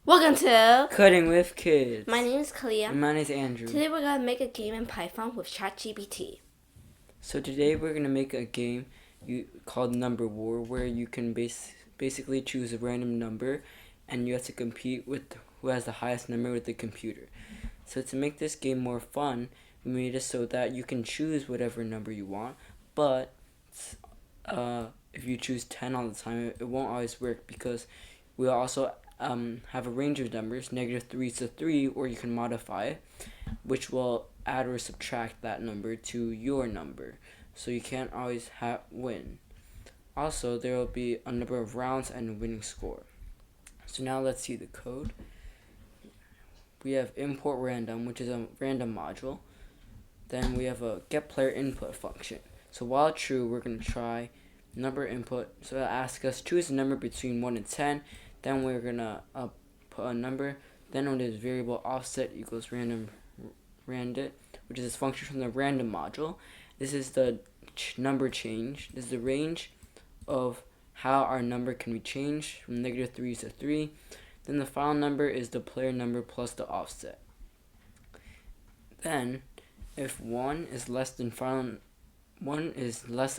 Welcome to Cutting with Kids. My name is Kalia. And my name is Andrew. Today we're going to make a game in Python with ChatGPT. So today we're going to make a game called Number War, where you can basically choose a random number and you have to compete with who has the highest number with the computer. So to make this game more fun, we made it so that you can choose whatever number you want, but if you choose 10 all the time, it won't always work because we also have a range of numbers, -3 to 3, or you can modify it, which will add or subtract that number to your number. So you can't always win. Also, there will be a number of rounds and a winning score. So now let's see the code. We have import random, which is a random module. Then we have a get player input function. So while true, we're going to try number input. So it'll ask us choose a number between 1 and 10. Then we're going to put a number. Then when there's variable offset equals random which is this function from the random module. This is the number change. This is the range of how our number can be changed from -3 to 3. Then the final number is the player number plus the offset. Then if 1 is less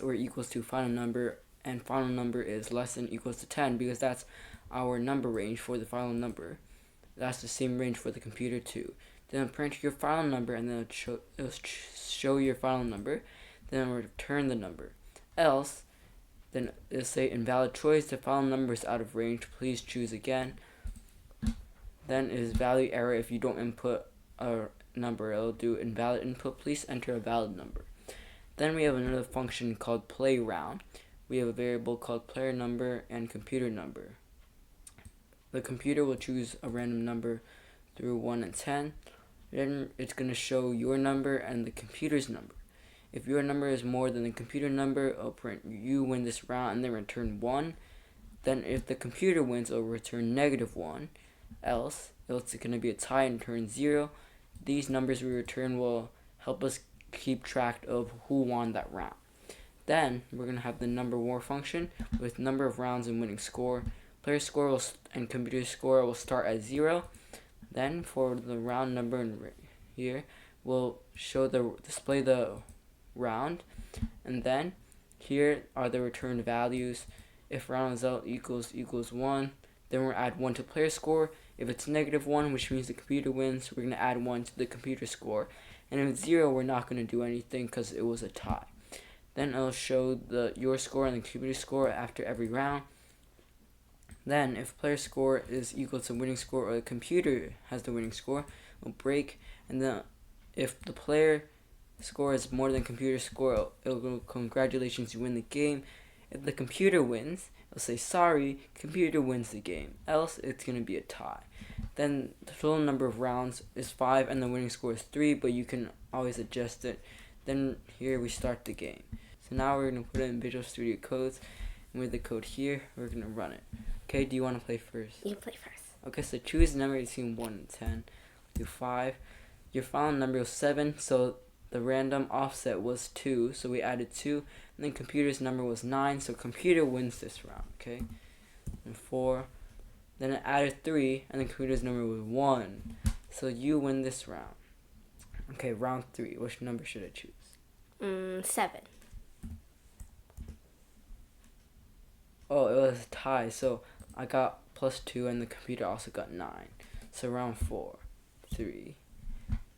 or equals to final number, and final number is less than or equals to 10, because that's our number range for the final number. That's the same range for the computer too. Then print your final number, and then it'll show your final number. Then it'll return the number. Else, then it'll say invalid choice. The final number is out of range. Please choose again. Then is value error if you don't input a number. It'll do invalid input. Please enter a valid number. Then we have another function called play round. We have a variable called player number and computer number. The computer will choose a random number through 1 and 10. Then it's going to show your number and the computer's number. If your number is more than the computer number, it'll print you win this round and then return 1. Then if the computer wins, it'll return -1. Else, it's going to be a tie and return 0. These numbers we return will help us keep track of who won that round. Then we're going to have the number war function with number of rounds and winning score. Player score and computer score will start at 0. Then for the round number here, we'll display the round, and then here are the returned values. If round result equals 1, then we'll add 1 to player score. If it's -1, which means the computer wins, we're going to add 1 to the computer score. And if it's 0, we're not going to do anything because it was a tie. Then it'll show your score and the computer score after every round. Then if player score is equal to winning score, or the computer has the winning score, it'll break. And then if the player score is more than computer score, it'll go congratulations, you win the game. If the computer wins, it'll say sorry, computer wins the game. Else it's going to be a tie. Then the total number of rounds is 5 and the winning score is 3, but you can always adjust it. Then here we start the game. So now we're going to put it in Visual Studio Codes, and with the code here, we're going to run it. Okay, do you want to play first? You play first. Okay, so choose a number between 1 and 10. Do 5. Your final number was 7, so the random offset was 2, so we added 2. And then computer's number was 9, so computer wins this round, okay? And 4. Then it added 3, and the computer's number was 1, so you win this round. Okay, round 3. Which number should I choose? 7. Oh, it was a tie, so I got +2 and the computer also got 9. So round 4, 3.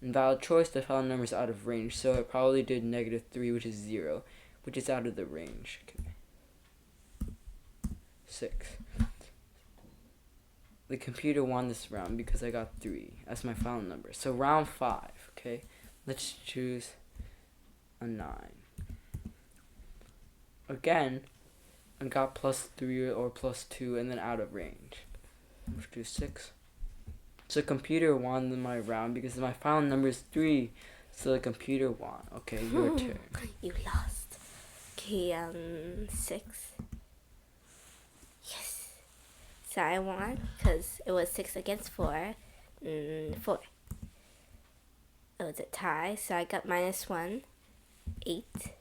Invalid choice, the final number is out of range, so it probably did -3, which is 0, which is out of the range. Okay. 6. The computer won this round because I got 3. That's my final number. So round 5, okay? Let's choose a 9. Again, I got +3 or +2 and then out of range. Let's do 6. So computer won my round because my final number is 3. So the computer won. Okay, your turn. You lost. Okay, 6. Yes. So I won because it was 6 against 4. 4. It was a tie, so I got -1. 8.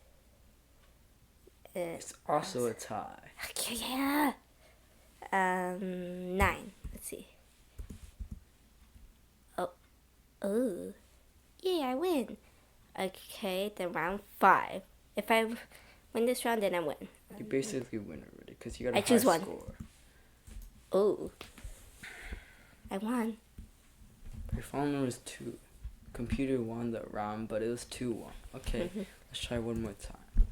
It's also a tie. Okay, yeah. 9. Let's see. Ooh. Yay, I win. Okay, then round 5. If I win this round, then I win. You basically win already because you got a I high choose one. score. Ooh. I won. Your final number is 2. Computer won the round, but it was 2-1. Okay, let's try one more time.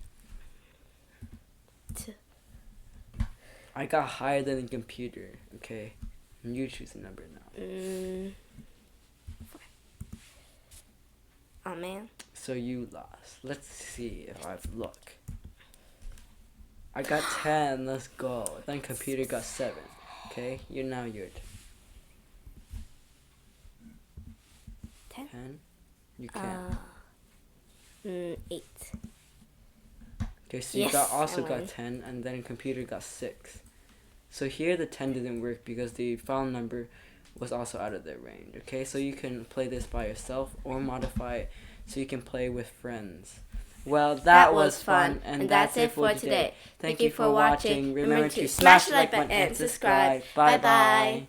2. I got higher than the computer. Okay, and you choose a number now. 4. Oh man. So you lost. Let's see if I have luck. I got 10. Let's go. Then computer got 7. Okay, you're now your turn. 10. 10. You can. 8. Okay, so you Yes, also I got won. 10, and then computer got 6. So here the 10 didn't work because the final number was also out of their range. Okay, so you can play this by yourself or modify it so you can play with friends. Well, that was fun, and that's it for today. Thank you for watching. Remember to smash the like button and subscribe. Bye bye.